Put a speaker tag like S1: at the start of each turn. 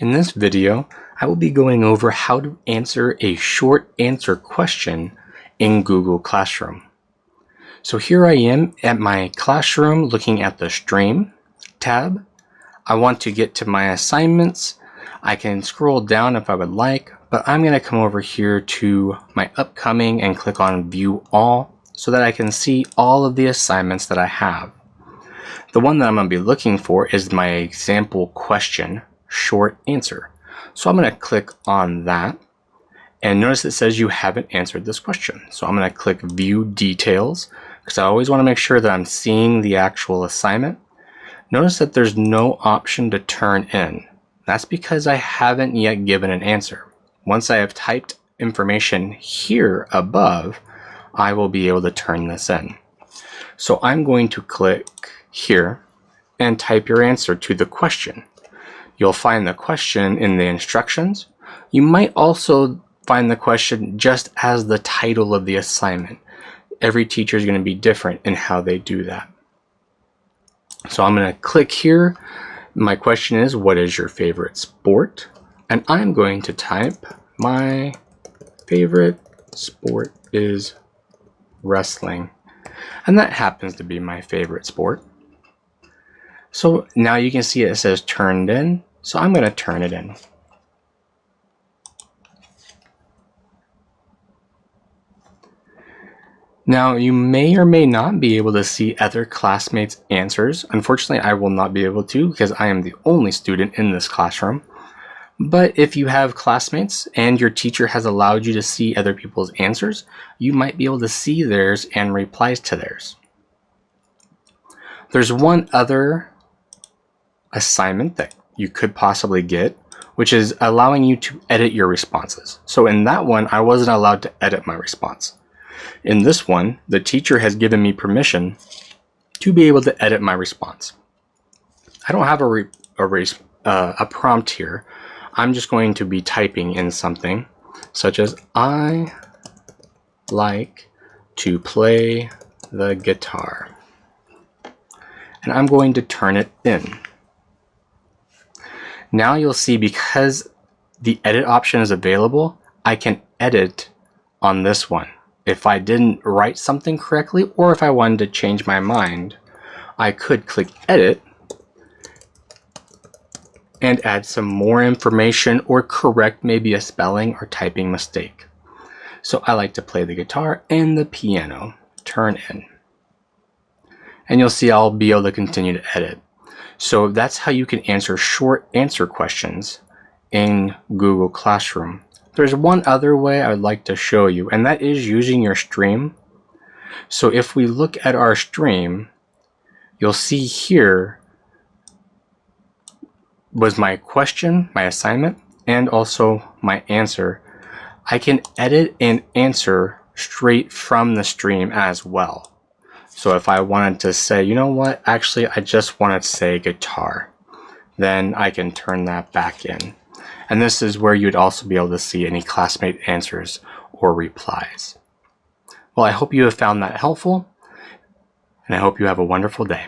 S1: In this video, I will be going over how to answer a short answer question in Google Classroom. So here I am at my classroom looking at the Stream tab. I want to get to my assignments. I can scroll down if I would like, but I'm going to come over here to my upcoming and click on View All so that I can see all of the assignments that I have. The one that I'm going to be looking for is my example question short answer. So I'm going to click on that, and notice it says you haven't answered this question. So I'm going to click View Details because I always want to make sure that I'm seeing the actual assignment. Notice that there's no option to turn in. That's because I haven't yet given an answer. Once I have typed information here above, I will be able to turn this in. So I'm going to click here and type your answer to the question. You'll find the question in the instructions. You might also find the question just as the title of the assignment. Every teacher is going to be different in how they do that. So I'm going to click here. My question is, what is your favorite sport? And I'm going to type, my favorite sport is wrestling. And that happens to be my favorite sport. So now you can see it says turned in. So I'm going to turn it in. Now you may or may not be able to see other classmates' answers. Unfortunately, I will not be able to because I am the only student in this classroom. But if you have classmates and your teacher has allowed you to see other people's answers, you might be able to see theirs and replies to theirs. There's one other assignment that you could possibly get, which is allowing you to edit your responses. So in that one, I wasn't allowed to edit my response. In this one, the teacher has given me permission to be able to edit my response. I don't have a prompt here. I'm just going to be typing in something such as, I like to play the guitar. And I'm going to turn it in. Now you'll see, because the edit option is available, I can edit on this one. If I didn't write something correctly, or if I wanted to change my mind, I could click edit and add some more information or correct maybe a spelling or typing mistake. So I like to play the guitar and the piano. Turn in. And you'll see I'll be able to continue to edit. So that's how you can answer short answer questions in Google Classroom. There's one other way I would like to show you, and that is using your Stream. So if we look at our Stream, you'll see here was my question, my assignment, and also my answer. I can edit and answer straight from the Stream as well. So if I wanted to say, you know what, actually I just want to say guitar, then I can turn that back in. And this is where you'd also be able to see any classmate answers or replies. Well, I hope you have found that helpful, and I hope you have a wonderful day.